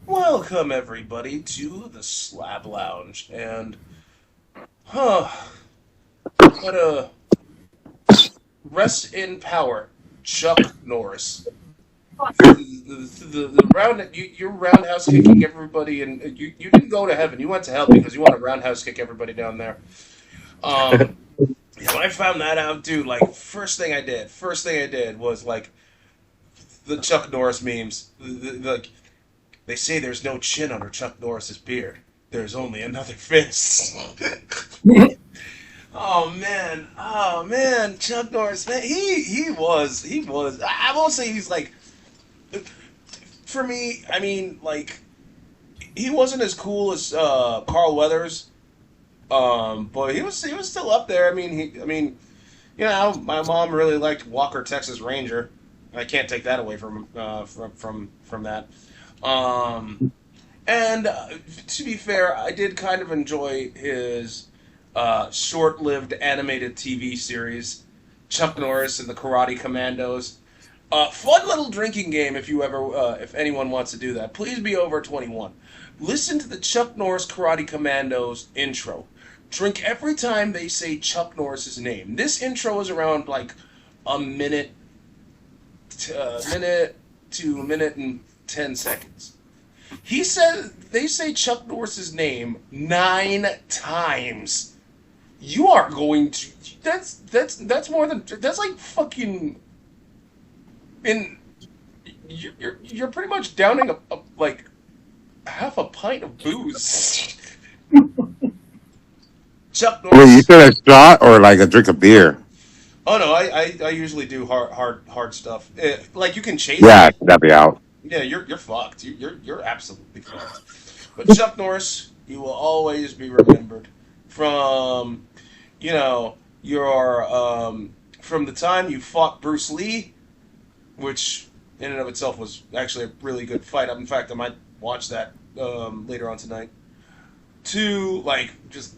Welcome everybody to the Slab Lounge, and huh, what a rest in power, Chuck Norris. The round you're roundhouse kicking everybody, and you didn't go to heaven. You went to hell because you want to roundhouse kick everybody down there. Um, when I found that out, dude, like first thing I did was like the Chuck Norris memes. Like they say, there's no chin under Chuck Norris's beard. There's only another fist. Oh man, Chuck Norris, man, he was. I won't say he's like for me. I mean, like he wasn't as cool as Carl Weathers, but he was still up there. My mom really liked Walker Texas Ranger. I can't take that away from that. Um, and to be fair, I did kind of enjoy his short-lived animated TV series, Chuck Norris and the Karate Commandos. Fun little drinking game if anyone wants to do that. Please be over 21. Listen to the Chuck Norris Karate Commandos intro. Drink every time they say Chuck Norris's name. This intro is around like a minute to a minute and 10 seconds. He said they say Chuck Norris's name 9 times. You are going to. That's more than that's like fucking. In you're pretty much downing like half a pint of booze. Chuck Wait, you Norris. said a shot or like a drink of beer? Oh no, I usually do hard stuff. Like you can chase Yeah, me. that'd be out. Yeah, you're fucked. You're absolutely fucked. But Chuck Norris, you will always be remembered from, your from the time you fought Bruce Lee, which in and of itself was actually a really good fight. In fact, I might watch that later on tonight. To like just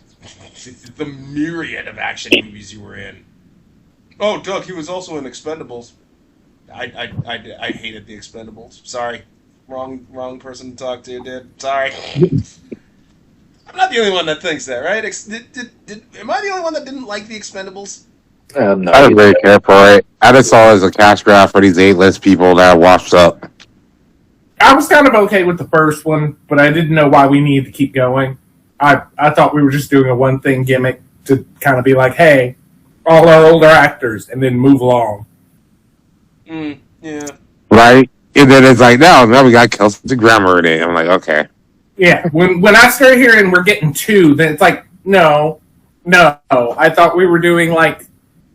the myriad of action movies you were in. Oh, Doug, he was also in Expendables. I hated the Expendables. Sorry, wrong person to talk to, dude. Sorry. I'm not the only one that thinks that, right? Am I the only one that didn't like the Expendables? I No, didn't you really didn't. care for it. I just saw it as a cash grab for these A-list people that are washed up. I was kind of okay with the first one, but I didn't know why we needed to keep going. I thought we were just doing a one thing gimmick to kind of be like, hey, all our older actors, and then move along. Yeah. Right? And then it's like, now we got Kelsey Grammer in it. I'm like, okay. Yeah, when I started hearing we're getting two, then it's like, no. I thought we were doing like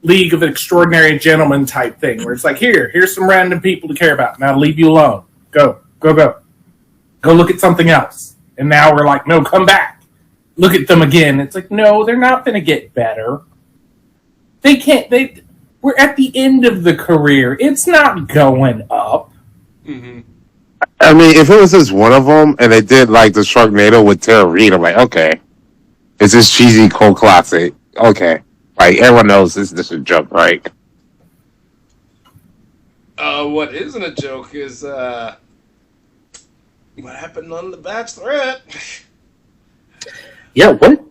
League of Extraordinary Gentlemen type thing, where it's like, here's some random people to care about. Now leave you alone. Go. Go look at something else. And now we're like, no, come back. Look at them again. It's like, no, they're not going to get better. They can't. We're at the end of the career. It's not going up. Mm-hmm. I mean, if it was just one of them and they did like the Sharknado with Tara Reid, I'm like, okay. It's this cheesy cult classic. Okay. Like, everyone knows this is a joke, right? What isn't a joke is what happened on The Bachelorette. Yeah, what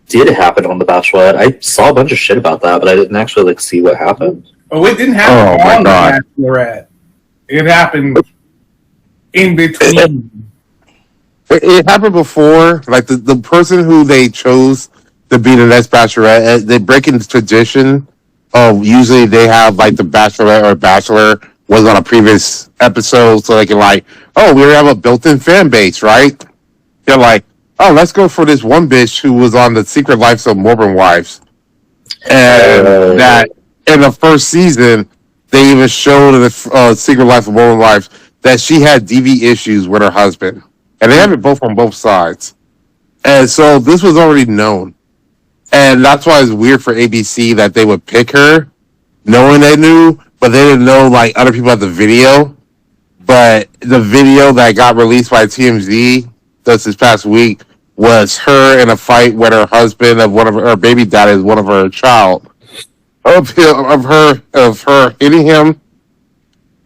did happen on The Bachelorette? I saw a bunch of shit about that, but I didn't actually see what happened. Oh, it didn't Oh, happen my on God. the Bachelorette. It happened in between. It happened before. Like, the person who they chose to be the next Bachelorette, they break into tradition of usually they have, like, the Bachelorette or Bachelor was on a previous episode, so they can, like, oh, we have a built-in fan base, right? They're like, oh, let's go for this one bitch who was on the Secret Lives of Mormon Wives. And that in the first season, they even showed in the Secret Life of Mormon Wives that she had DV issues with her husband. And they have it both on both sides. And so this was already known. And that's why it's weird for ABC that they would pick her, knowing they knew, but they didn't know like other people had the video. But the video that got released by TMZ this past week was her in a fight with her husband of one of her baby daddy, one of her child, of her hitting him,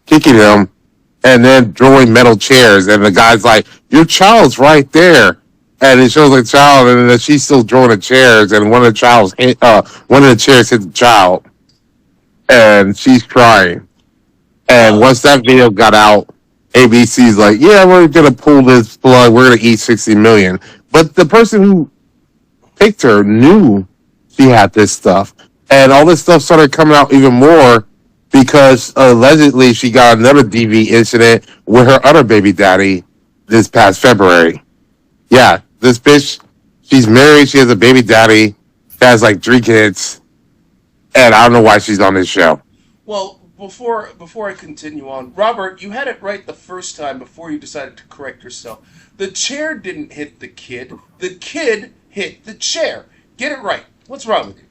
kicking him, and then throwing metal chairs. And the guy's like, "Your child's right there." And it shows the child, and then she's still throwing the chairs, and one of the chairs hit the child, and she's crying. And once that video got out, ABC's like, "Yeah, we're gonna pull this plug. We're gonna eat 60 million." But the person who picked her knew she had this stuff, and all this stuff started coming out even more because allegedly she got another DV incident with her other baby daddy this past February. Yeah, this bitch, she's married. She has a baby daddy that has like 3 kids, and I don't know why she's on this show. Well, before I continue on, Robert, you had it right the first time before you decided to correct yourself. The chair didn't hit the kid. The kid hit the chair. Get it right. What's wrong with you?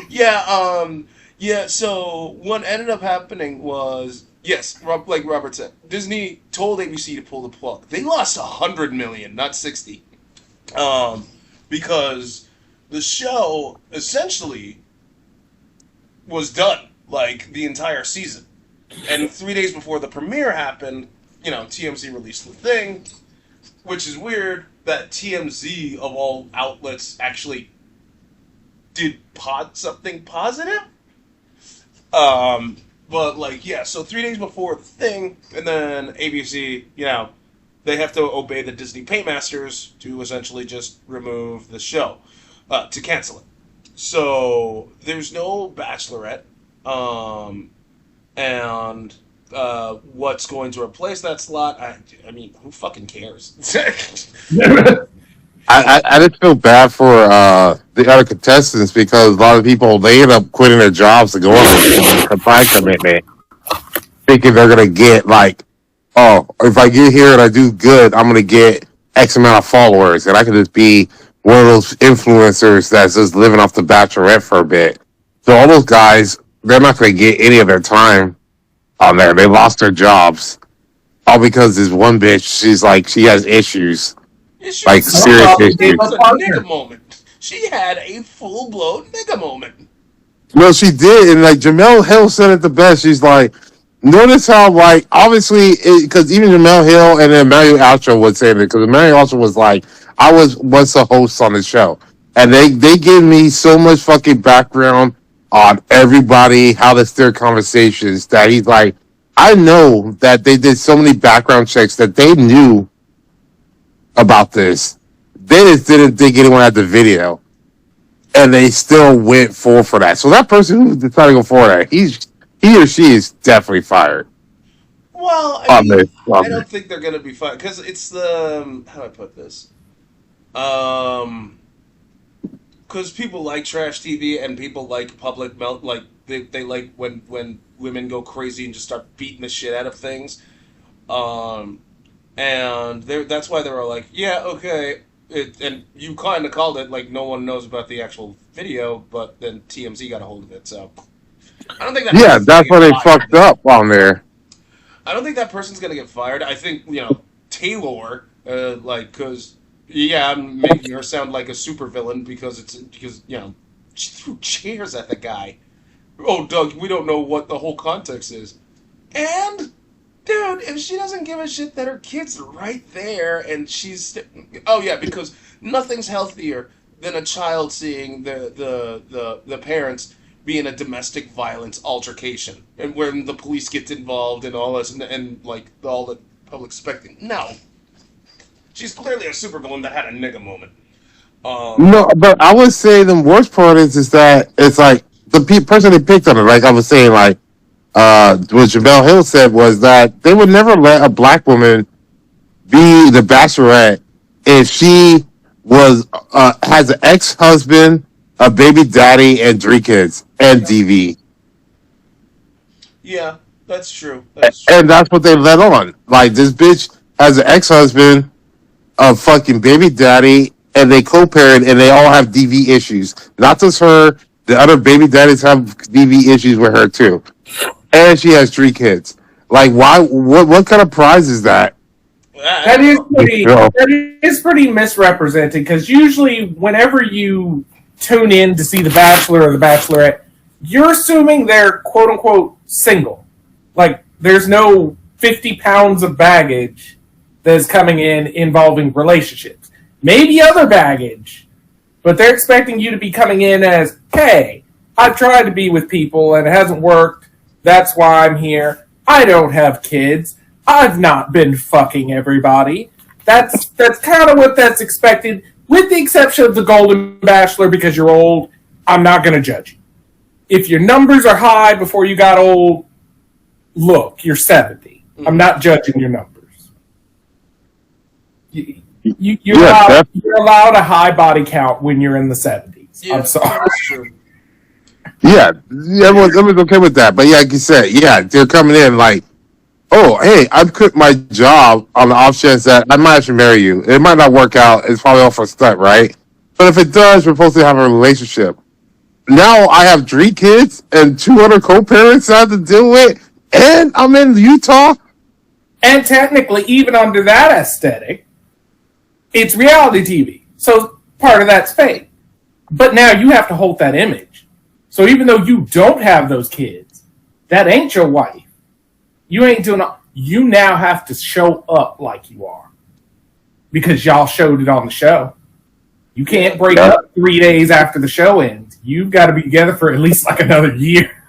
Yeah. So what ended up happening was, yes, like Robert said, Disney told ABC to pull the plug. They lost 100 million, not 60, because the show essentially was done, like the entire season. And 3 days before the premiere happened, TMZ released the thing, which is weird that TMZ of all outlets actually did something positive. But so 3 days before the thing, and then ABC, they have to obey the Disney Paymasters to essentially just remove the show, to cancel it. So there's no Bachelorette, and what's going to replace that slot? I mean, who fucking cares? I just feel bad for the other contestants because a lot of people, they end up quitting their jobs to go on this combined commitment, thinking they're gonna get if I get here and I do good, I'm gonna get X amount of followers, and I can just be one of those influencers that's just living off the Bachelorette for a bit. So all those guys, they're not gonna get any of their time on there. They lost their jobs all because this one bitch, she has issues. Like serious issues. It was a nigga moment. She had a full-blown nigga moment. Well, she did, and Jamel Hill said it the best. She's like, notice how obviously, because even Jamel Hill and then Emmanuel Altra would say it, because Emmanuel Altra was like, I was once a host on the show, and they give me so much fucking background on everybody, how to steer conversations, that he's like, I know that they did so many background checks that they knew about this. They just didn't think anyone had the video, and they still went for that. So that person who decided to go for that, he or she is definitely fired. Well, I don't think they're going to be fired because it's the how do I put this? Because people like trash TV and people like public melt. Like they like when women go crazy and just start beating the shit out of things. And that's why they were like, yeah, okay. And you kind of called it like no one knows about the actual video, but then TMZ got a hold of it. So I don't think that. Yeah, that's why they fucked up on there. I don't think that person's gonna get fired. I think Taylor, because I'm making her sound like a supervillain because she threw chairs at the guy. Oh, Doug, we don't know what the whole context is, and. Dude, if she doesn't give a shit that her kid's right there and she's... Oh, yeah, because nothing's healthier than a child seeing the parents be in a domestic violence altercation. And when the police gets involved and all this and all the public spectating. No. She's clearly a supervillain that had a nigga moment. No, but I would say the worst part is that it's like the person they picked on it, like I was saying, what Jamel Hill said was that they would never let a black woman be the Bachelorette if she has an ex-husband, a baby daddy, and 3 kids, and DV. Yeah, that's true. And that's what they let on. Like, this bitch has an ex-husband, a fucking baby daddy, and they co-parent, and they all have DV issues. Not just her, the other baby daddies have DV issues with her, too. And she has 3 kids. Like, why? What kind of prize is that? That is pretty misrepresented because usually, whenever you tune in to see The Bachelor or The Bachelorette, you're assuming they're quote unquote single. Like, there's no 50 pounds of baggage that is coming in involving relationships. Maybe other baggage, but they're expecting you to be coming in as, hey, I've tried to be with people and it hasn't worked. That's why I'm here. I don't have kids. I've not been fucking everybody. That's kind of what that's expected, with the exception of the Golden Bachelor, because you're old. I'm not going to judge you. If your numbers are high before you got old, look, you're 70. I'm not judging your numbers. You're allowed a high body count when you're in the 70s. Yeah, I'm sorry. that's true. Yeah, everyone's okay with that. But yeah, like you said, yeah, they're coming in like, oh, hey, I've quit my job on the off chance that I might actually marry you. It might not work out. It's probably all for a stunt, right? But if it does, we're supposed to have a relationship. Now I have 3 kids and 2 other co-parents I have to deal with, and I'm in Utah. And technically, even under that aesthetic, it's reality TV. So part of that's fake. But now you have to hold that image. So even though you don't have those kids, that ain't your wife. You ain't doing. You now have to show up like you are, because y'all showed it on the show. You can't break up 3 days after the show ends. You've got to be together for at least like another year.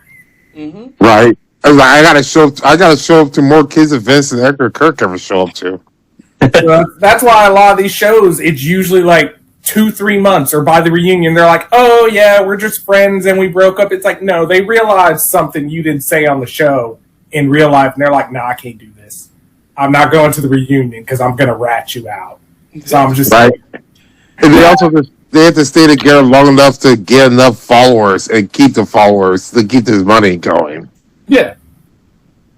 Mm-hmm. Right. I gotta show up to more kids' events than Edgar Kirk ever show up to. So that's why a lot of these shows, it's usually like 2-3 months, or by the reunion, they're like, oh yeah, we're just friends and we broke up. It's like, no, they realized something you didn't say on the show in real life, and they're like, nah, I can't do this. I'm not going to the reunion because I'm going to rat you out. So I'm just right. And they have to stay together long enough to get enough followers and keep the followers to keep this money going. Yeah.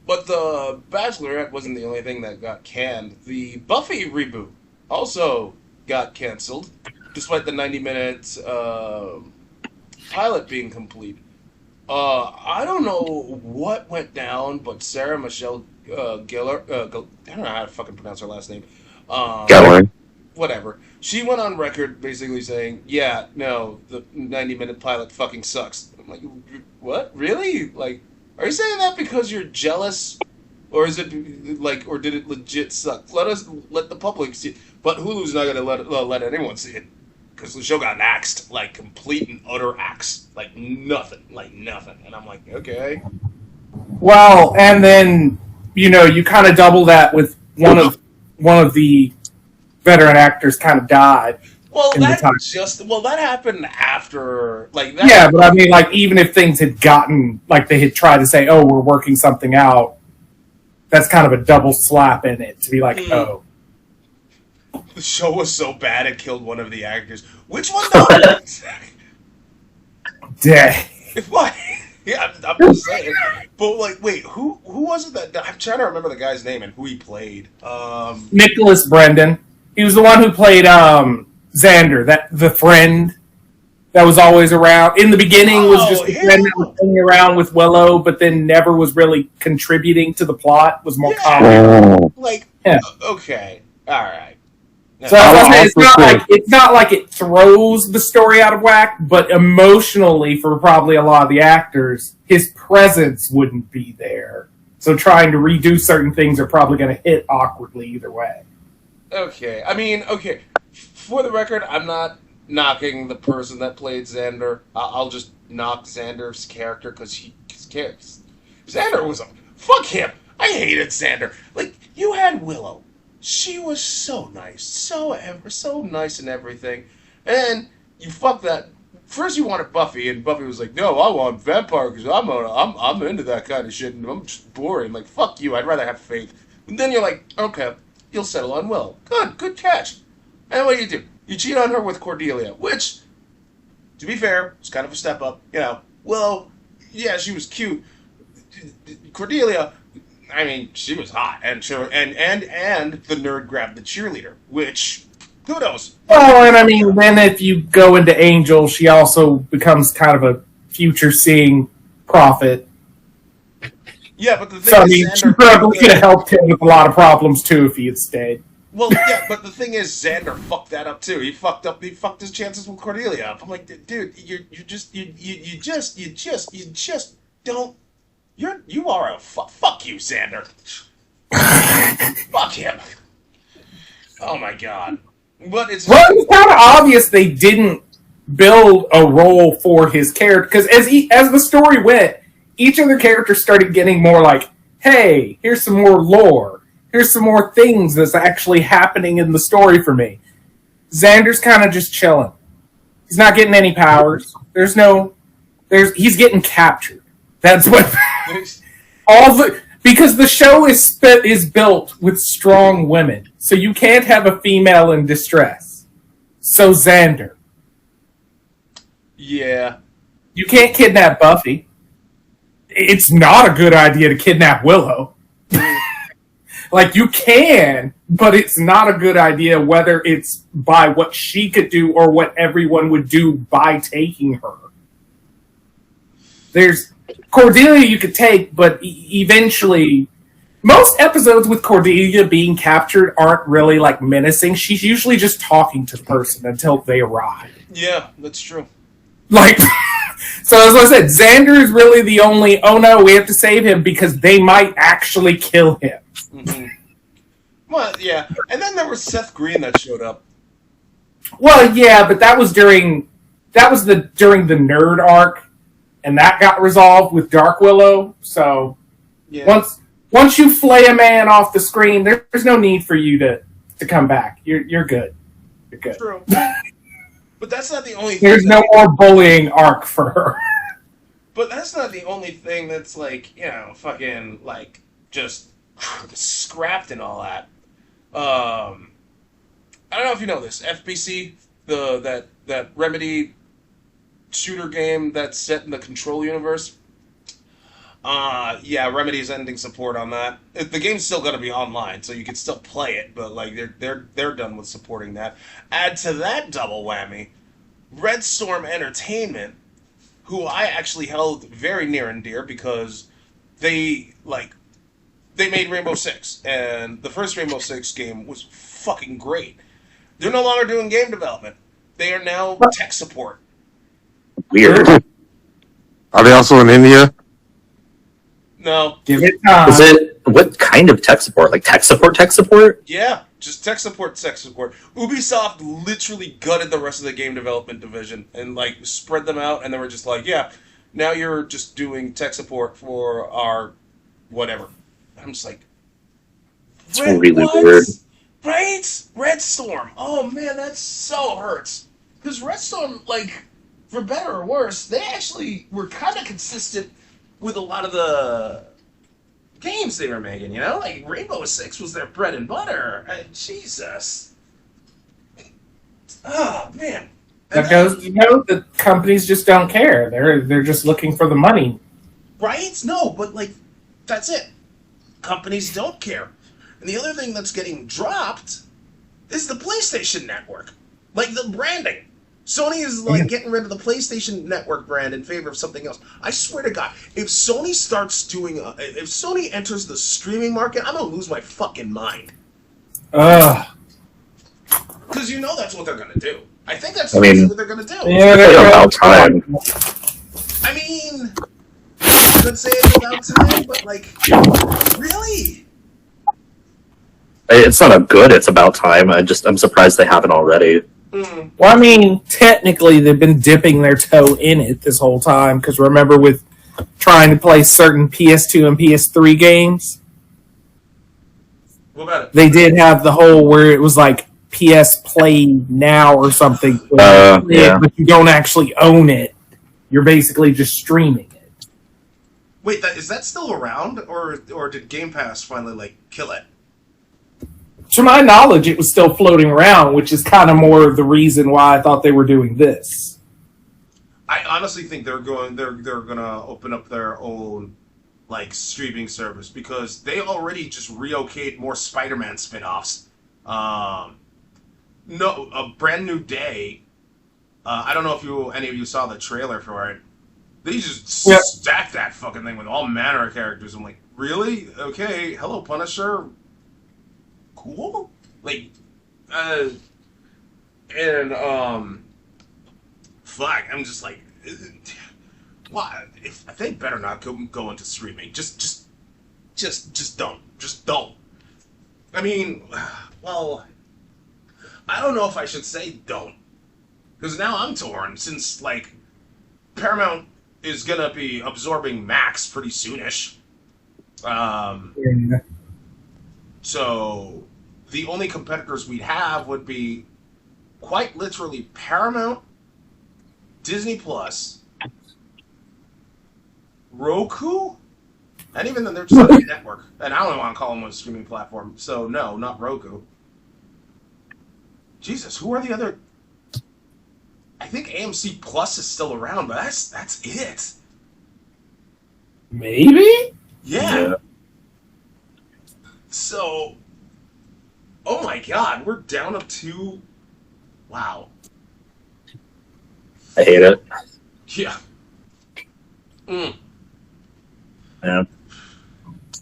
But the Bachelorette wasn't the only thing that got canned. The Buffy reboot also got canceled, despite the 90-minute pilot being complete. I don't know what went down, but Sarah Michelle Gellar, I don't know how to fucking pronounce her last name. Gellar. Whatever. She went on record basically saying, yeah, no, the 90-minute pilot fucking sucks. I'm like, what? Really? Like, are you saying that because you're jealous? Or is it like, or did it legit suck? Let the public see it. But Hulu's not going to let anyone see it. Because the show got axed, like complete and utter axe. Like nothing. And I'm like, okay. Well, and then, you kind of double that with one of the veteran actors kind of died. Well, that happened after, like, that. Yeah, but I mean, like, even if things had gotten, like, they had tried to say, oh, we're working something out, that's kind of a double slap in it to be like, oh. The show was so bad it killed one of the actors. Which one, though? Dang. What? Yeah, I'm just saying. But, like, wait, who was it that... I'm trying to remember the guy's name and who he played. Nicholas Brendan. He was the one who played Xander, the friend that was always around. In the beginning, was just the friend that was hanging around with Willow, but then never was really contributing to the plot. Was more comic. Like, okay, all right. So it's not like it throws the story out of whack, but emotionally, for probably a lot of the actors, his presence wouldn't be there. So trying to redo certain things are probably going to hit awkwardly either way. Okay, I mean, okay. For the record, I'm not knocking the person that played Xander. I'll just knock Xander's character because Xander was fuck him. I hated Xander. Like, you had Willow. She was so nice, so nice and everything. And you fuck that. First you wanted Buffy, and Buffy was like, no, I want vampire because I'm into that kind of shit, and I'm just boring. Like, fuck you, I'd rather have Faith. And then you're like, okay, you'll settle on Willow. Good catch. And what do? You cheat on her with Cordelia, which, to be fair, was kind of a step up. Willow, yeah, she was cute. Cordelia, I mean, she was hot, and the nerd grabbed the cheerleader, which, kudos. Well, and I mean, then if you go into Angel, she also becomes kind of a future-seeing prophet. Yeah, but the thing is, she probably could have helped him with a lot of problems too if he had stayed. Well, yeah, but the thing is, Xander fucked that up too. He fucked his chances with Cordelia up. I'm like, dude, you just don't You are a fuck you, Xander. Fuck him. Oh my god. But it's Well, it's kind of obvious they didn't build a role for his character because as the story went, each of the characters started getting more like, "Hey, here's some more lore. Here's some more things that's actually happening in the story for me." Xander's kind of just chilling. He's not getting any powers. He's getting captured. That's what because the show is built with strong women, so you can't have a female in distress. So Xander. Yeah. You can't kidnap Buffy. It's not a good idea to kidnap Willow. Like, you can, but it's not a good idea whether it's by what she could do or what everyone would do by taking her. There's Cordelia you could take, but eventually, most episodes with Cordelia being captured aren't really like menacing. She's usually just talking to the person until they arrive. Yeah, that's true. Like, so as I said, Xander is really the only, oh no, we have to save him because they might actually kill him. Mm-hmm. Well, yeah. And then there was Seth Green that showed up. Well, yeah, but that was during the nerd arc, and that got resolved with Dark Willow. So Yeah. once you flay a man off the screen, there's no need for you to come back. You're good. You're good. True. But that's not the only thing. There's no more bullying arc for her. But that's not the only thing that's like, fucking like just scrapped and all that. I don't know if you know this. FBC, that Remedy shooter game that's set in the Control universe. Yeah, Remedy's ending support on that. The game's still gonna be online, so you can still play it, but like they're done with supporting that. Add to that double whammy, Red Storm Entertainment, who I actually held very near and dear because they made Rainbow Six, and the first Rainbow Six game was fucking great. They're no longer doing game development. They are now tech support. Weird. Are they also in India? No. Give it time. Is it what kind of tech support? Like tech support? Tech support? Yeah, just tech support. Ubisoft literally gutted the rest of the game development division and like spread them out, and they were just like, yeah, now you're just doing tech support for our whatever. I'm just like, It's really weird. Right? Red Storm. Oh man, that so hurts. Because Red Storm, like, for better or worse, they actually were kind of consistent with a lot of the games they were making, you know? Like, Rainbow Six was their bread and butter. Jesus. Oh, man. That goes to know that companies just don't care. They're just looking for the money. Right? No, but, like, that's it. Companies don't care. And the other thing that's getting dropped is the PlayStation Network. Like, the branding. Sony is, like, getting rid of the PlayStation Network brand in favor of something else. I swear to God, if Sony starts doing... if Sony enters the streaming market, I'm going to lose my fucking mind. Ugh. Because you know that's what they're going to do. I think that's I mean, what they're going to do. Yeah, It's like about time. I mean... I could say it's about time, but, like... Really? It's not good. It's about time. I'm surprised they haven't already. Mm. Well, I mean, technically, they've been dipping their toe in it this whole time. Because remember, with trying to play certain PS2 and PS3 games, What about it? they did have the whole where it was like PS Play Now or something. Yeah. But you don't actually own it. You're basically just streaming it. Wait, is that still around, or did Game Pass finally like kill it? To my knowledge, it was still floating around, which is kind of more the reason why I thought they were doing this. I honestly think they're gonna open up their own like streaming service because they already just re-okayed more Spider-Man spin-offs. No, A Brand New Day. I don't know if any of you saw the trailer for it. They just stacked that fucking thing with all manner of characters. I'm like, really? Okay, hello Punisher. Cool. Like, fuck. I'm just like, if they better not go into streaming. Just don't. Just don't. I mean, well, I don't know if I should say don't, because now I'm torn since like Paramount is gonna be absorbing Max pretty soonish. So the only competitors we'd have would be quite literally Paramount, Disney Plus, Roku, and even then they're just a network. And I don't want to call them a streaming platform. So no, not Roku. Jesus, who are the other? I think AMC Plus is still around, but that's it. Maybe? Yeah. So, oh my God, we're down to 2. Wow. I hate it. Yeah. Yeah.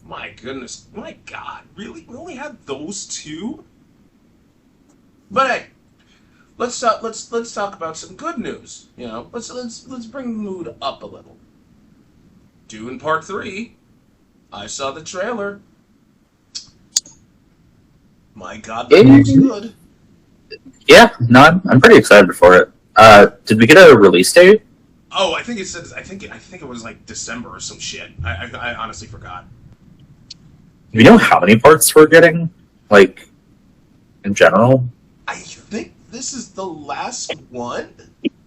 My goodness. My God. Really? We only had those 2? But hey, let's talk about some good news. You know, let's bring the mood up a little. Dune Part 3. I saw the trailer. My God, that looks good. Yeah, no, I'm pretty excited for it. Did we get a release date? Oh, I think it says. I think it was like December or some shit. I honestly forgot. Do you know how many parts we're getting? Like, in general? I think this is the last one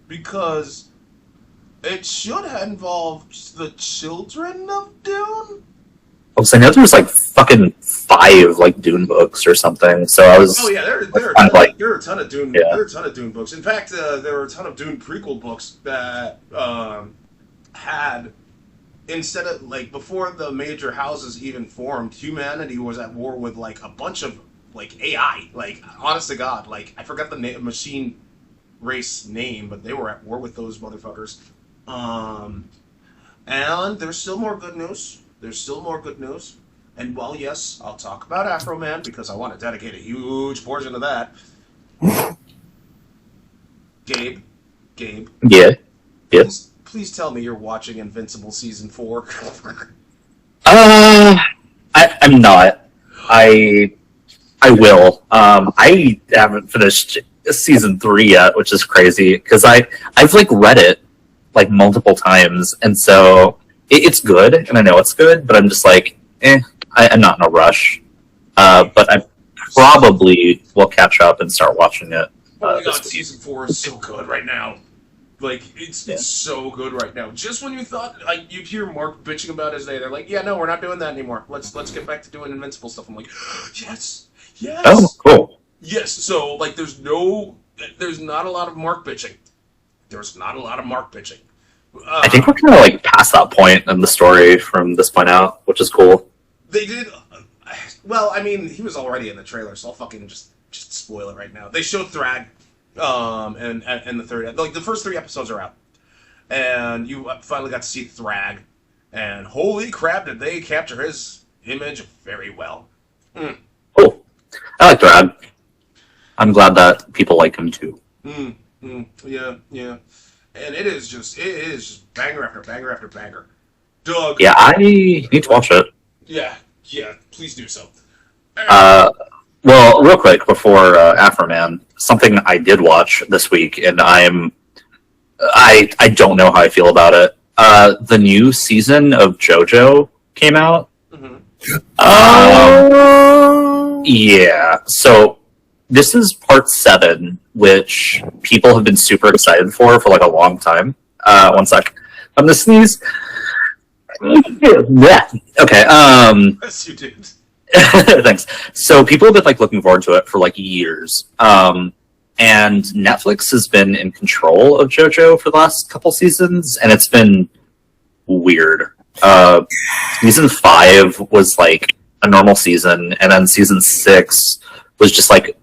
because it should have involved the children of Dune. I know there was like fucking 5 like Dune books or something. So I was. Oh yeah, there are a ton of Dune. Yeah. There are a ton of Dune books. In fact, there were a ton of Dune prequel books that had, instead of like before the major houses even formed, humanity was at war with like a bunch of like AI. Like honest to God, like I forgot the machine race name, but they were at war with those motherfuckers. And there's still more good news. And while, yes, I'll talk about Afroman because I want to dedicate a huge portion of that. Gabe. Yeah. Please tell me you're watching Invincible Season 4. I'm not. I will. I haven't finished Season 3 yet, which is crazy, because I've like read it like multiple times, and so it's good, and I know it's good, but I'm just like, I'm not in a rush. But I probably will catch up and start watching it. Oh my God, Season 4 is so good right now. Like, it's so good right now. Just when you thought, like, you'd hear Mark bitching about his day, they're like, yeah, no, we're not doing that anymore. Let's get back to doing Invincible stuff. I'm like, yes! Oh, cool. Yes, so, like, there's not a lot of Mark bitching. I think we're kind of like past that point in the story from this point out, which is cool. They did. Well, I mean, he was already in the trailer, so I'll fucking just spoil it right now. They showed Thrag, and the third, like the first 3 episodes are out, and you finally got to see Thrag, and holy crap, did they capture his image very well. Cool. I like Thrag. I'm glad that people like him too. Yeah. And it is just banger after banger after banger. Doug. Yeah, I need to watch it. Yeah, please do so. Well, real quick before Afroman, something I did watch this week, and I don't know how I feel about it. The new season of JoJo came out. Yeah, so this is part 7, which people have been super excited for like a long time. One sec. I'm gonna sneeze. Yeah. Okay. Yes, you did. Thanks. So people have been like looking forward to it for like years. And Netflix has been in control of JoJo for the last couple seasons, and it's been weird. Season 5 was like a normal season, and then season 6 was just like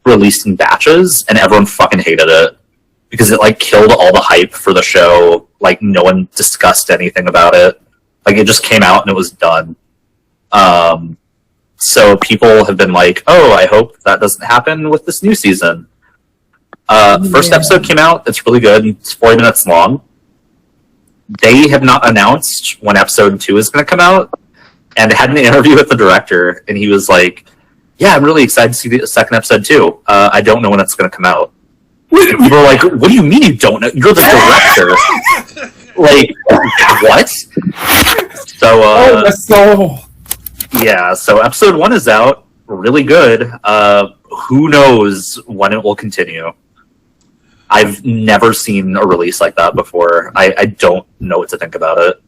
released in batches, and everyone fucking hated it because it like killed all the hype for the show. Like no one discussed anything about it. Like it just came out and it was done. So people have been like, oh, I hope that doesn't happen with this new season. The first episode came out. It's really good. It's 40 minutes long. they have not announced when episode 2 is going to come out, and they had an interview with the director, and he was like, "Yeah, I'm really excited to see the second episode too. I don't know when it's going to come out." And people are like, "What do you mean you don't know? You're the director." Like, what? So, yeah. So episode 1 is out, really good. Who knows when it will continue? I've never seen a release like that before. I don't know what to think about it.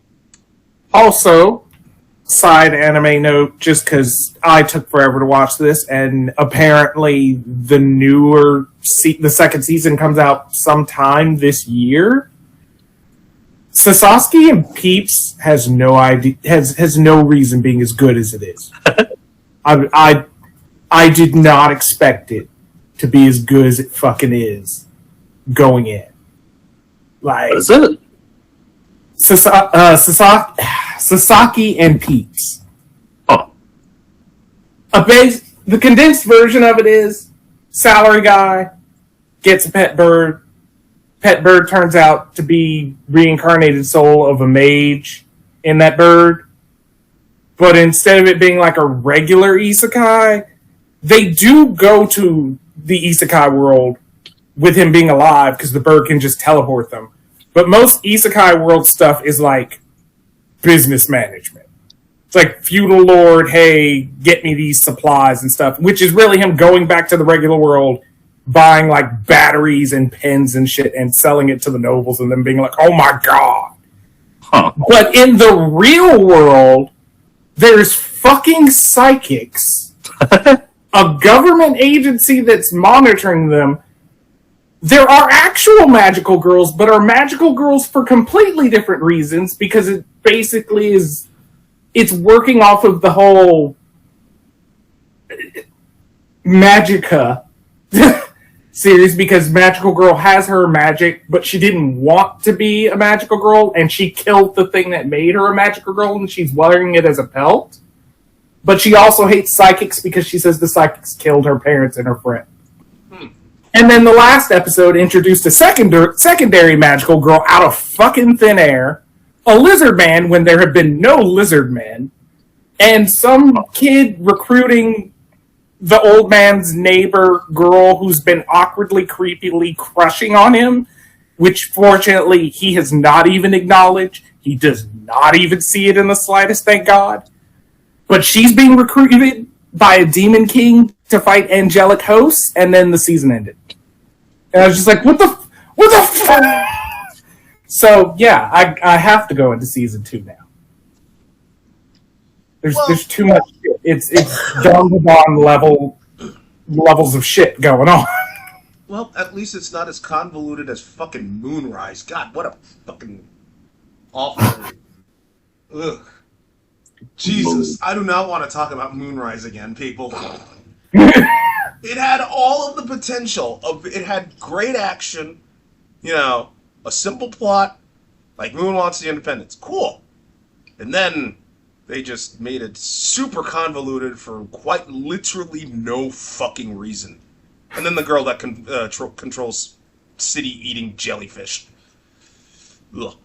Also, side anime note, just because I took forever to watch this, and apparently the second season comes out sometime this year. Sasaki and Peeps has no idea, has no reason being as good as it is. I did not expect it to be as good as it fucking is going in. Like, What is it? Sasaki and Peeps. Oh, The condensed version of it is salary guy gets a pet bird. Pet bird turns out to be reincarnated soul of a mage in that bird. But instead of it being like a regular isekai, they do go to the isekai world with him being alive because the bird can just teleport them. But most isekai world stuff is like business management. It's like feudal lord, hey, get me these supplies and stuff, which is really him going back to the regular world, buying like batteries and pens and shit and selling it to the nobles and then being like, oh my god. huh. But in the real world, there's fucking psychics, a government agency that's monitoring them. There are actual magical girls, but are magical girls for completely different reasons, because it basically is, it's working off of the whole Magica series, because Magical Girl has her magic, but she didn't want to be a magical girl, and she killed the thing that made her a magical girl, and she's wearing it as a pelt. But she also hates psychics because she says the psychics killed her parents and her friend. And then the last episode introduced a secondary magical girl out of fucking thin air, a lizard man when there have been no lizard men, and some kid recruiting the old man's neighbor girl who's been awkwardly, creepily crushing on him, which fortunately he has not even acknowledged. He does not even see it in the slightest, thank God. But she's being recruited by a demon king to fight angelic hosts, and then the season ended. And I was just like, what the fuck? So, yeah, I have to go into season 2 now. There's too much shit. It's Dawn to Dawn levels of shit going on. Well, at least it's not as convoluted as fucking Moonrise. God, what a fucking awful... Ugh. Jesus, I do not want to talk about Moonrise again, people. It had all of the potential it had great action, a simple plot, like Moon wants the independence. Cool. And then they just made it super convoluted for quite literally no fucking reason. And then the girl that controls city-eating jellyfish. Ugh.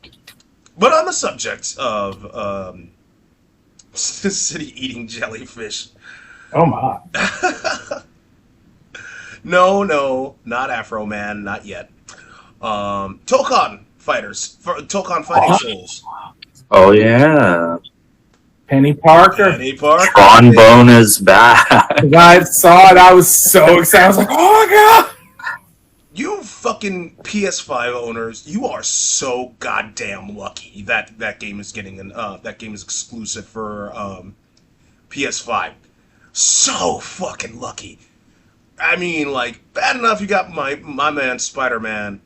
But on the subject of city-eating jellyfish. Oh my. No, not Afroman, not yet. Tokon Fighters, Tokon Fighting Souls. Oh, yeah. Penny Parker. Trombone is back. I saw it, I was so excited. I was like, oh my god! You fucking PS5 owners, you are so goddamn lucky that game is getting that game is exclusive for PS5. So fucking lucky. I mean, like, bad enough you got my man Spider-Man,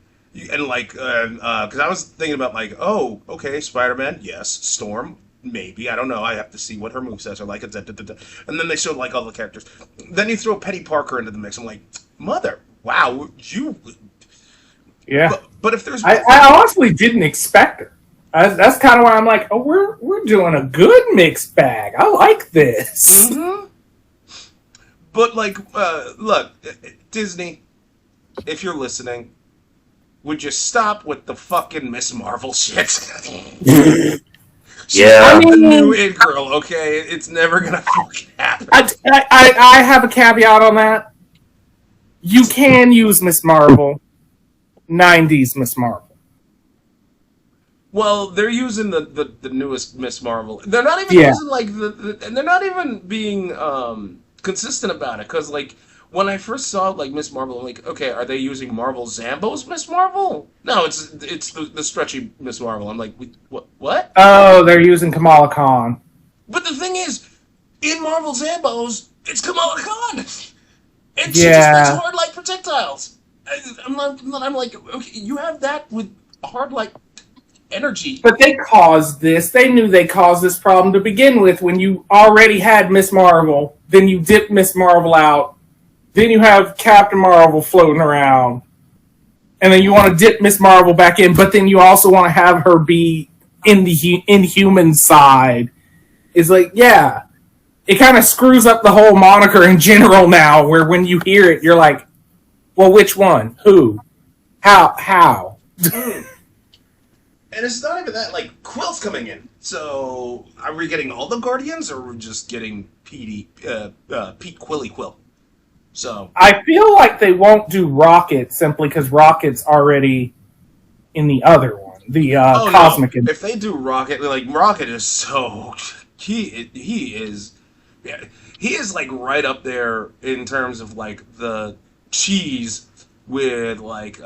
and like, because I was thinking about like, oh, okay, Spider-Man, yes, Storm, maybe, I don't know, I have to see what her movesets are like, and then they showed like all the characters. Then you throw Penny Parker into the mix. I'm like, mother, wow, you. Yeah. But if there's, I honestly didn't expect her. That's kind of why I'm like, oh, we're doing a good mixed bag. I like this. Mm-hmm. But like, look, Disney, if you're listening, would you stop with the fucking Miss Marvel shit? She's Yeah. not the new it girl, okay? It's never gonna fucking happen. I have a caveat on that. You can use Miss Marvel, 90s Miss Marvel. Well, they're using the newest Miss Marvel. They're not even using like and they're not even being consistent about it. Because like when I first saw like Miss Marvel, I'm like, okay, are they using Marvel Zambo's Miss Marvel? No, it's the stretchy Miss Marvel. I'm like, what? Oh, they're using Kamala Khan. But the thing is, in Marvel Zambo's, it's Kamala Khan, and she just Yeah. makes hard light projectiles. I'm like, okay, you have that with hard light energy. But they caused this. They knew they caused this problem to begin with when you already had Miss Marvel. Then you dip Miss Marvel out. Then you have Captain Marvel floating around. And then you want to dip Miss Marvel back in, but then you also want to have her be in the Inhuman side. It's like, yeah. It kind of screws up the whole moniker in general now, where when you hear it, you're like, well, which one? Who? How? And it's not even that, like, Quill's coming in. So, are we getting all the Guardians, or are we just getting Pete Quilly Quill? So, I feel like they won't do Rocket simply because Rocket's already in the other one, the Cosmic. No. If they do Rocket, like, Rocket is so... He is like right up there in terms of like the cheese with like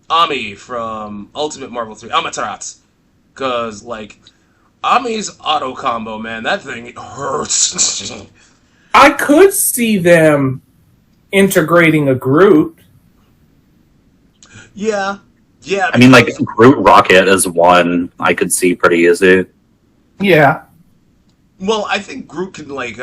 Ami from Ultimate Marvel 3 Amaterasu, because like Ami's auto combo, man, that thing hurts. I could see them integrating a Groot. Yeah. I mean, like, Groot Rocket is one I could see pretty easy. Yeah. Well, I think Groot can like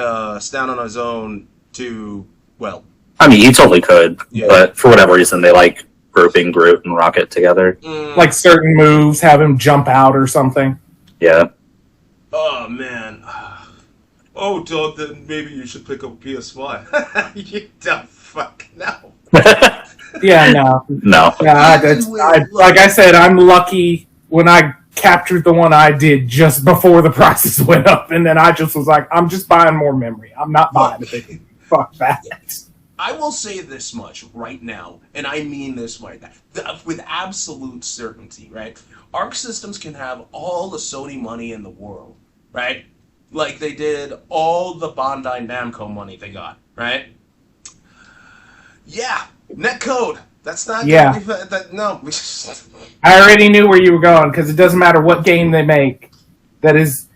stand on his own to, well, I mean, he totally could, Yeah. but for whatever reason, they like grouping Groot and Rocket together. Like certain moves, have him jump out or something. Yeah. Oh man. Oh, dog, then maybe you should pick up a PS5. You dumb fuck. No. Yeah, no. No. Yeah, like I said, I'm lucky when I captured the one I did just before the prices went up, and then I just was like, I'm just buying more memory. I'm not buying it. Fuck that. I will say this much right now, and I mean this right now, with absolute certainty, right? Arc Systems can have all the Sony money in the world, right? Like they did all the Bandai Namco money they got, right? Yeah, netcode. That's not Yeah. no. I already knew where you were going because it doesn't matter what game they make. That is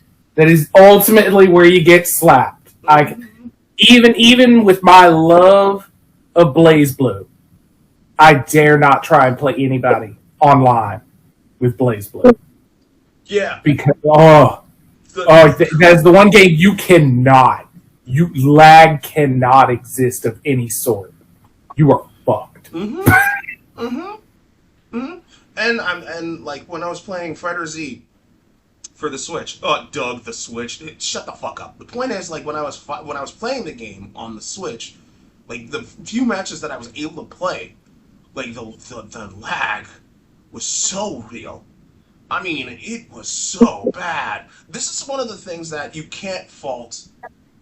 ultimately where you get slapped. Even with my love of Blaze Blue, I dare not try and play anybody online with Blaze Blue Yeah. because that's the one game you cannot. Lag cannot exist of any sort. You are fucked. And like when I was playing Fighter Z for the Switch, Doug, the Switch, shut the fuck up. The point is, like when I was playing the game on the Switch, like the few matches that I was able to play, like the lag was so real. I mean, it was so bad. This is one of the things that you can't fault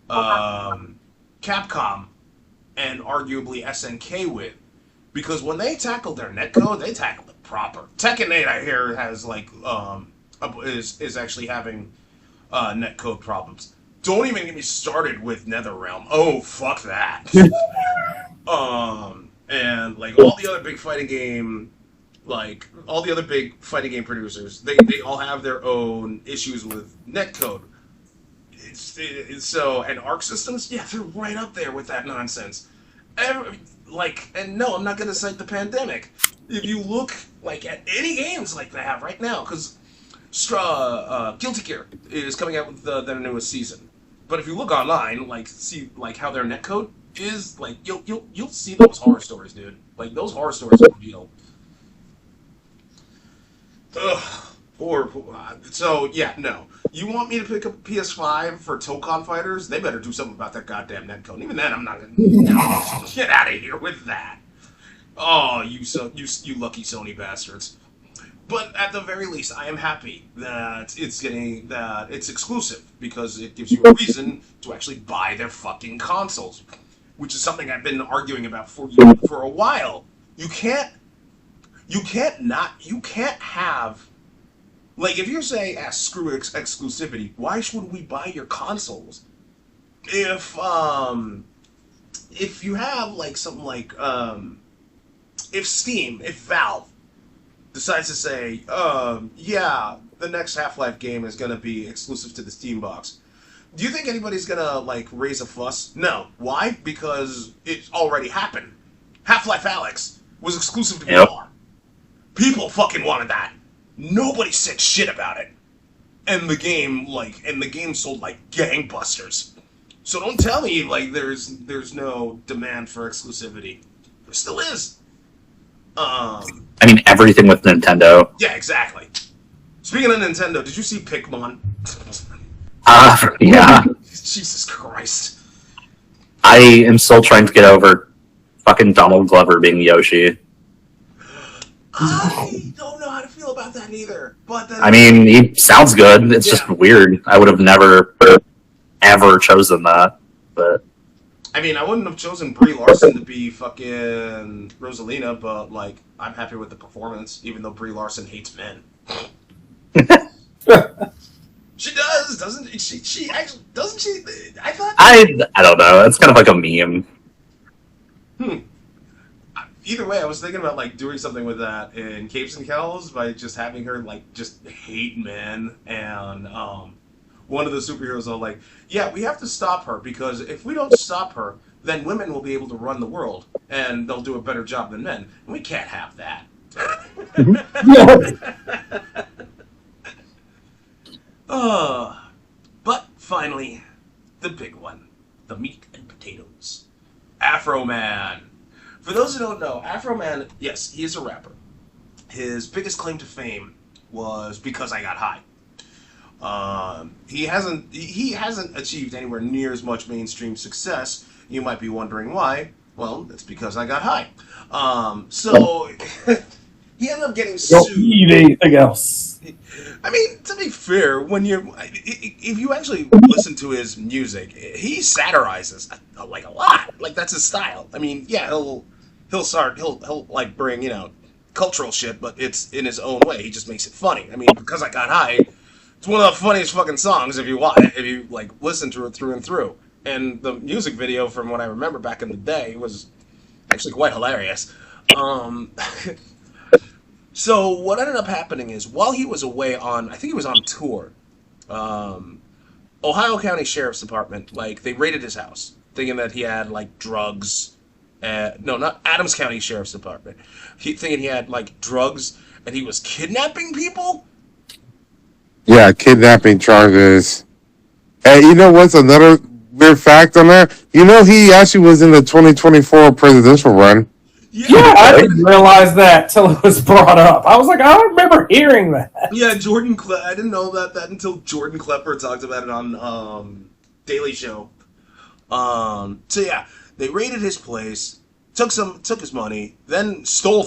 Capcom and arguably SNK with, because when they tackled their netcode, they tackled it proper. Tekken 8, I hear, has like is actually having netcode problems. Don't even get me started with NetherRealm. Oh, fuck that. And like all the other big fighting game producers, they all have their own issues with netcode. So, and Arc Systems, yeah, they're right up there with that nonsense. And no, I'm not going to cite the pandemic. If you look like at any games like they have right now, because Guilty Gear is coming out with their newest season. But if you look online, like see like how their netcode is, like you'll see those horror stories, dude. Like those horror stories are real. So yeah, no. You want me to pick up a PS5 for Tokon Fighters? They better do something about that goddamn netcode. Even then, I'm not gonna get out of here with that. Oh, you lucky Sony bastards. But at the very least, I am happy that it's exclusive because it gives you a reason to actually buy their fucking consoles, which is something I've been arguing about for a while. You can't have, like, if you say, screw exclusivity, why should we buy your consoles? If you have like something like if Valve decides to say, yeah, the next Half-Life game is going to be exclusive to the Steam box, do you think anybody's going to, like, raise a fuss? No. Why? Because it already happened. Half-Life Alyx was exclusive to VR. People fucking wanted that. Nobody said shit about it. And the game sold like gangbusters. So don't tell me, like, there's no demand for exclusivity. There still is. I mean, everything with Nintendo. Yeah, exactly. Speaking of Nintendo, did you see Pikmin? Yeah. Jesus Christ. I am still trying to get over fucking Donald Glover being Yoshi. I don't know how to feel about that either. But then, I mean, he sounds good. It's just weird. I would have never, ever chosen that. But I mean, I wouldn't have chosen Brie Larson to be fucking Rosalina, but, like, I'm happy with the performance, even though Brie Larson hates men. She does, doesn't she? She actually doesn't she? I thought. I don't know. It's kind of like a meme. Either way, I was thinking about, like, doing something with that in Capes and Cows by just having her, like, just hate men, and one of the superheroes are like, yeah, we have to stop her because if we don't stop her, then women will be able to run the world and they'll do a better job than men. And we can't have that. But finally, the big one, the meat and potatoes. Afroman. For those who don't know, Afroman, yes, he is a rapper. His biggest claim to fame was Because I Got High. He hasn't achieved anywhere near as much mainstream success. You might be wondering why. Well, it's because I got high. So he ended up getting sued. Don't eat anything else. I mean, to be fair, if you actually listen to his music, he satirizes like a lot. Like, that's his style. I mean, yeah, he'll like bring, cultural shit, but it's in his own way. He just makes it funny. I mean, Because I Got High, it's one of the funniest fucking songs if you like listen to it through and through. And the music video, from what I remember back in the day, was actually quite hilarious. So what ended up happening is, while he was away I think he was on tour, Ohio County Sheriff's Department, like, they raided his house, thinking that he had, like, drugs. No, not Adams County Sheriff's Department. Thinking he had, like, drugs, and he was kidnapping people? Yeah, kidnapping charges. And you know what's another weird fact on that? You know, he actually was in the 2024 presidential run. Yeah, I didn't realize that till it was brought up. I was like, I don't remember hearing that. Yeah, I didn't know that until Jordan Klepper talked about it on Daily Show. So yeah, they raided his place, took his money, then stole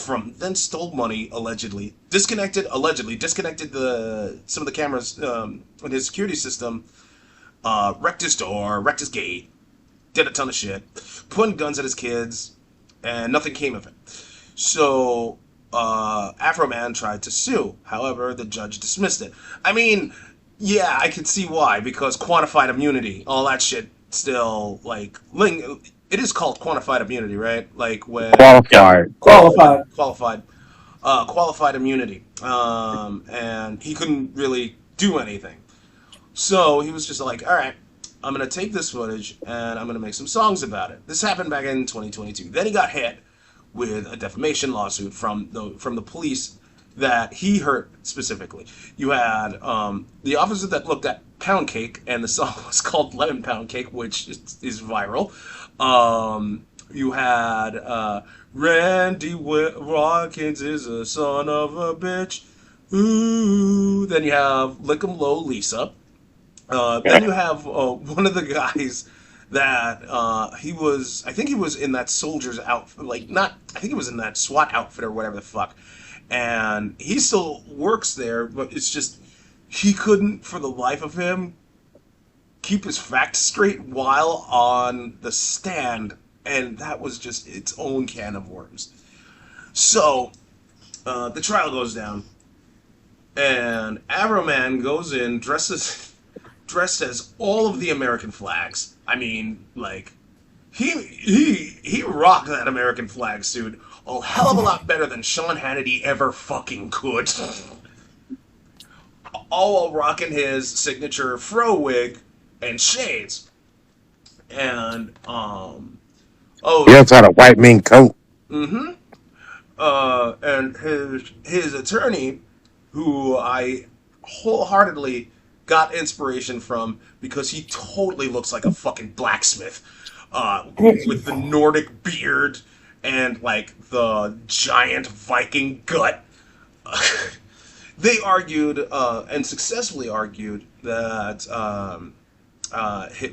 money allegedly, disconnected some of the cameras in his security system, wrecked his door, wrecked his gate, did a ton of shit, pointed guns at his kids, and nothing came of it. So Afroman tried to sue. However, the judge dismissed it. I mean, yeah, I could see why, because quantified immunity, all that shit still, like, it is called quantified immunity, right? Like, when qualified immunity. And he couldn't really do anything. So he was just like, all right, I'm going to take this footage and I'm going to make some songs about it. This happened back in 2022. Then he got hit with a defamation lawsuit from the police that he hurt specifically. You had the officer that looked at Pound Cake, and the song was called Lemon Pound Cake, which is viral. You had Randy Watkins is a son of a bitch. Ooh. Then you have Lick 'em Low Lisa. Then you have one of the guys that I think he was in that soldier's outfit, like not, I think he was in that SWAT outfit or whatever the fuck, and he still works there, but it's just he couldn't for the life of him keep his facts straight while on the stand, and that was just its own can of worms. So the trial goes down, and Afroman goes in dressed as all of the American flags. I mean, like he rocked that American flag suit a hell of a lot better than Sean Hannity ever fucking could. All while rocking his signature fro wig and shades. And He also had a white mink coat. mm-hmm. And his attorney, who I wholeheartedly got inspiration from because he totally looks like a fucking blacksmith, with the Nordic beard and like the giant Viking gut. They argued and successfully argued that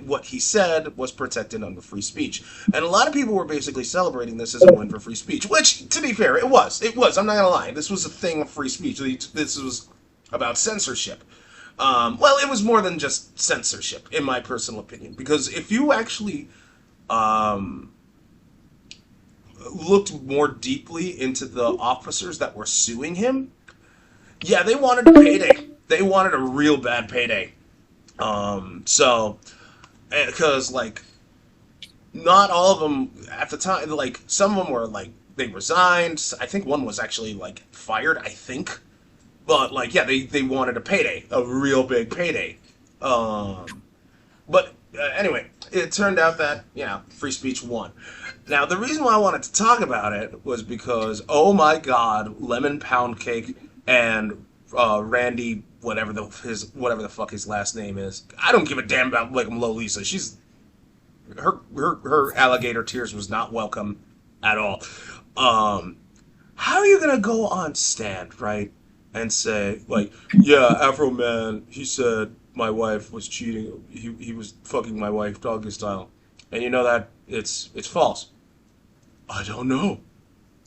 what he said was protected under free speech, and a lot of people were basically celebrating this as a win for free speech. Which, to be fair, it was. It was. I'm not gonna lie. This was a thing of free speech. This was about censorship. Well, it was more than just censorship, in my personal opinion, because if you actually looked more deeply into the officers that were suing him, yeah, they wanted a payday. They wanted a real bad payday. So, because, like, not all of them at the time, like, some of them were, like, they resigned. I think one was actually, like, fired, I think. But, like, yeah, they wanted a payday, a real big payday. But, anyway, it turned out that, yeah, free speech won. Now, the reason why I wanted to talk about it was because, oh my god, Lemon Pound Cake and Randy, whatever the fuck his last name is. I don't give a damn about Lolisa. She's her alligator tears was not welcome at all. How are you gonna go on stand, right, and say like, yeah, Afroman, he said my wife was cheating. He was fucking my wife doggy style, and you know that it's false. I don't know.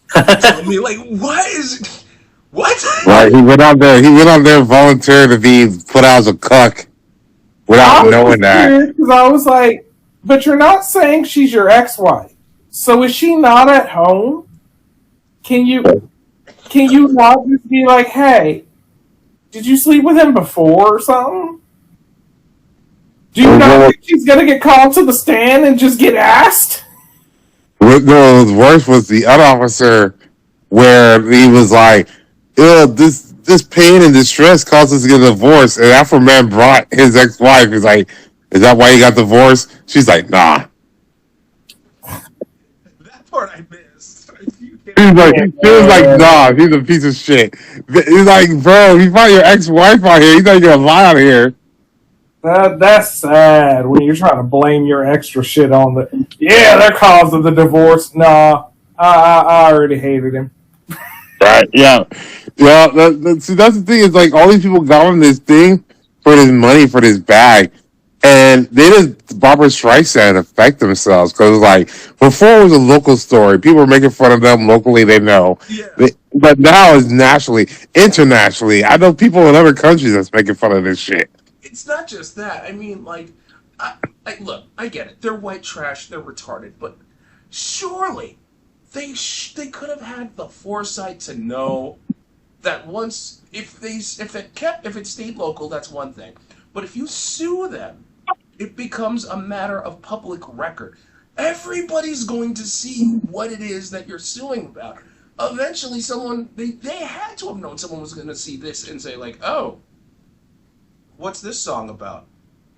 Tell me, like, what is? What? Right, he went out there. He went out there volunteered to be put out as a cuck without knowing that. Because I was like, but you're not saying she's your ex-wife. So is she not at home? Can you not just be like, hey, did you sleep with him before or something? Do you not think she's gonna get called to the stand and just get asked? What was worse was the other officer, where he was like, this pain and distress caused us to get a divorce. And Afroman brought his ex-wife. He's like, is that why you got divorced? She's like, nah. That part I missed. He was like, nah, he's a piece of shit. He's like, bro, he brought your ex-wife out here. He's not gonna lie out here. That's sad when you're trying to blame your extra shit on their cause of the divorce. Nah, I already hated him. Right, yeah. Yeah, see, that's the thing, is like all these people got him this thing for this money, for this bag, and they did Barbara Streisand affect themselves, because like before it was a local story, people were making fun of them locally, they know. Yeah. But now it's nationally, internationally. I know people in other countries that's making fun of this shit. It's not just that. I mean, like, look, I get it. They're white trash. They're retarded. But surely they could have had the foresight to know that once if it stayed local, that's one thing. But if you sue them, it becomes a matter of public record. Everybody's going to see what it is that you're suing about. Eventually, they had to have known someone was going to see this and say like, oh, what's this song about?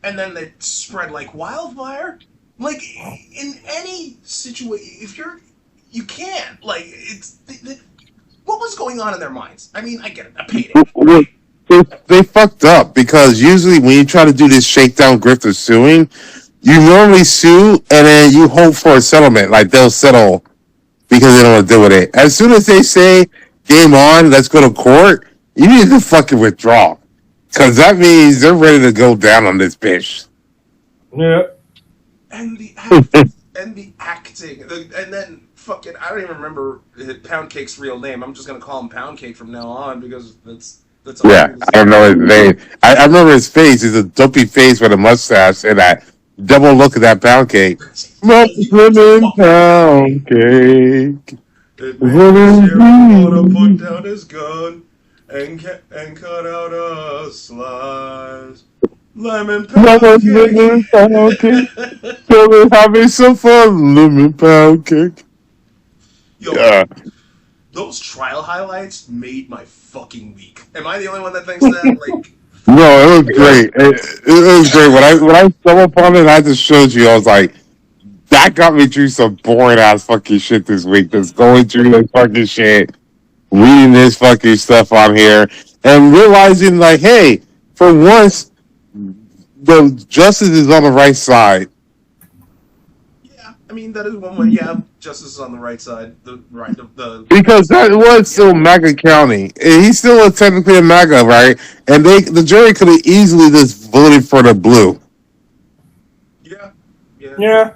And then they spread like wildfire. Like, in any situation, if you can't, like, it's, what was going on in their minds? I mean, I get it, a payday. They fucked up, because usually when you try to do this shakedown grift of suing, you normally sue and then you hope for a settlement. Like, they'll settle because they don't want to deal with it. As soon as they say, game on, let's go to court, you need to fucking withdraw. Because that means they're ready to go down on this bitch. Yeah. and the and the acting, and then fucking I don't even remember Pound Cake's real name. I'm just gonna call him Pound Cake from now on because that's all I'm Yeah, gonna I don't say. know his name. I remember his face. He's a dopey face with a mustache and that double look at that pound cake. He's a Muffin fucking Pound Cake. pound cake. It made the What sheriff wanna put is down his gun and cut out a slice. Lemon pound lemon pound cake? cake. So we having some fun, lemon pound cake. Yo, Yeah. those trial highlights made my fucking week. Am I the only one that thinks that? Like, No, it was great. It was great. When I stumbled upon it, and I just showed you. I was like, that got me through some boring ass fucking shit this week. Just going through this fucking shit, reading this fucking stuff on here, and realizing like, hey, for once, the justice is on the right side. yeah, I mean that is one way. Yeah, justice is on the right side. The right, the Because that was still MAGA County. He's still technically a MAGA, right? And the jury could have easily just voted for the blue. yeah, yeah. Yeah.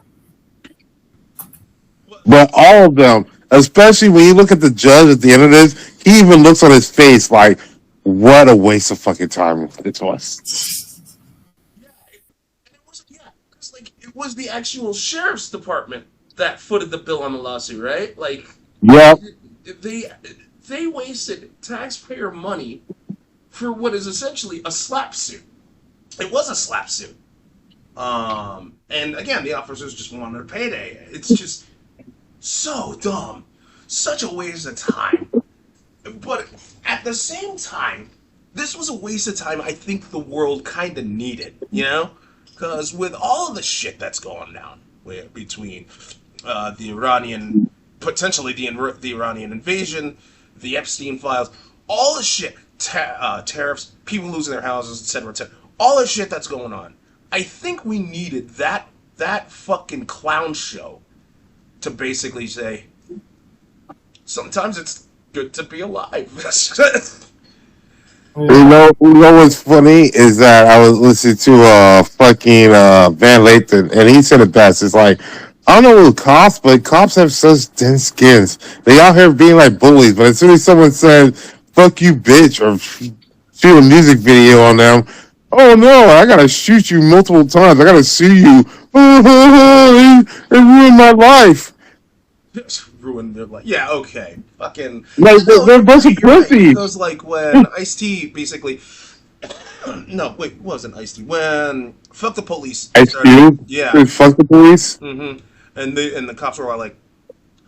But all of them, especially when you look at the judge at the end of this, he even looks on his face like, what a waste of fucking time it was. Yeah, and it wasn't. Yeah, because like it was the actual sheriff's department that footed the bill on the lawsuit, right? Like Yep. they they wasted taxpayer money for what is essentially a slap suit. It was a slap suit. And again, the officers just wanted a payday. It's just so dumb, such a waste of time. But at the same time, this was a waste of time I think the world kind of needed, you know? Because with all of the shit that's going down between the Iranian, potentially the Iranian invasion, the Epstein files, all the shit, tariffs, people losing their houses, etc., etc., all the shit that's going on, I think we needed that fucking clown show to basically say, sometimes it's good to be alive. You know what's funny is that I was listening to fucking Van Lathan, and he said it best. It's like, I don't know with cops, but cops have such dense skins. They out here being like bullies, but as soon as someone said "fuck you, bitch" or shoot a music video on them, oh no, I gotta shoot you multiple times. I gotta sue you. It ruined my life. Ruined their life. Yeah, okay. Fucking. Like No, they're a bunch of you're right. pussies. Because, like, when Ice-T basically. No, wait, it wasn't Ice-T. When Fuck the Police I started. sue. Yeah. Fuck the police. Mm-hmm. And the cops were all like,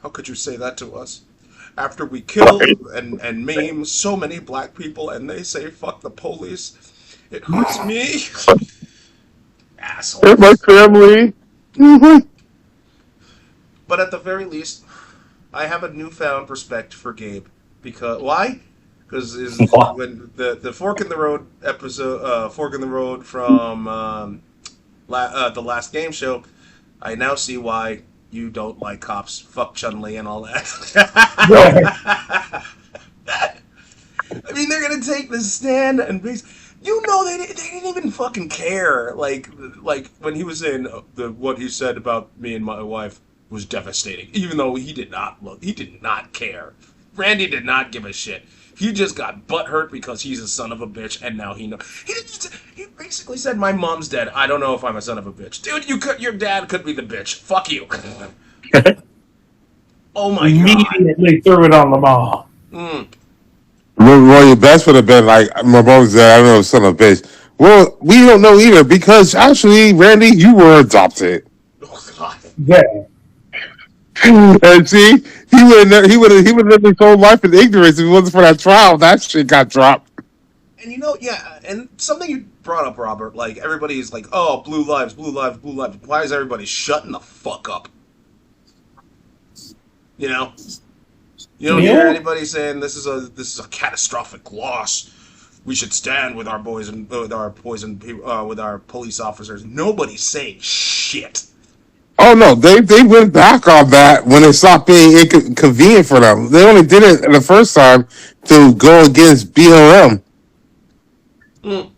how could you say that to us? After we kill and maim so many black people and they say fuck the police, it hurts me. They're my Assholes. family. Mhm. But at the very least, I have a newfound respect for Gabe. Because why? Because What? when the Fork in the Road episode, Fork in the Road from the last game show, I now see why you don't like cops. Fuck Chun-Li and all that. I mean, they're gonna take the stand and you know they didn't even fucking care. Like when he was saying what he said about me and my wife was devastating. Even though he did not care. Randy did not give a shit. He just got butthurt because he's a son of a bitch, and now he knows. He basically said, "My mom's dead. I don't know if I'm a son of a bitch, dude. Your dad could be the bitch. Fuck you." Oh my god. Immediately threw it on the mall. Mm. Well, your best would have been like my mom said, I don't know, son of a bitch. Well, we don't know either because actually, Randy, you were adopted. Oh god. Yeah. And see, he would have lived his whole life in ignorance if it wasn't for that trial. That shit got dropped. And yeah, and something you brought up, Robert, like everybody's like, "Oh, blue lives, blue lives, blue lives." Why is everybody shutting the fuck up? You know, you don't hear anybody saying this is a catastrophic loss. We should stand with our boys and with our police officers. Nobody's saying shit. Oh no, they went back on that when it stopped being inconvenient for them. They only did it the first time to go against BLM. Mm.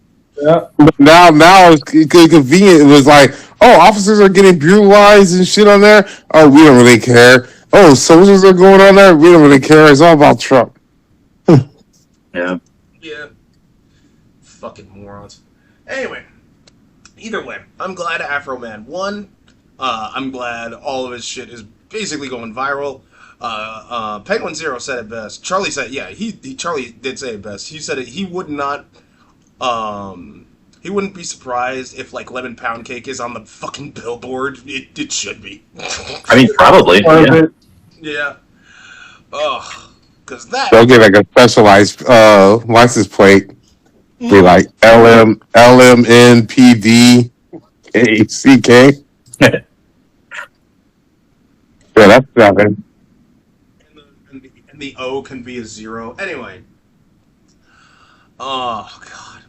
Yeah. But now it's convenient. It was like, Oh, officers are getting brutalized and shit on there. Oh, we don't really care. Oh, soldiers are going on there. We don't really care. It's all about Trump. Yeah. Yeah. Fucking morons. Anyway, either way, I'm glad Afroman won. I'm glad all of his shit is basically going viral. Penguin Zero said it best. Charlie said, yeah, Charlie did say it best. He said he would not, he wouldn't be surprised if like lemon pound cake is on the fucking billboard. It should be. I mean, probably. Yeah. Yeah. Oh, because that. They'll get like a specialized license plate. Be like LMNPD ACK. Yeah, that's nothing. And the O can be a 0. Anyway. Oh God,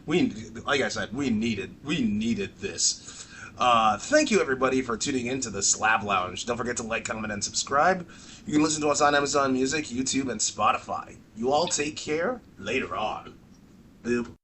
like I said, we needed this. Thank you everybody for tuning in to the Slab Lounge. Don't forget to like, comment, and subscribe. You can listen to us on Amazon Music, YouTube, and Spotify. You all take care. Later on. Boop.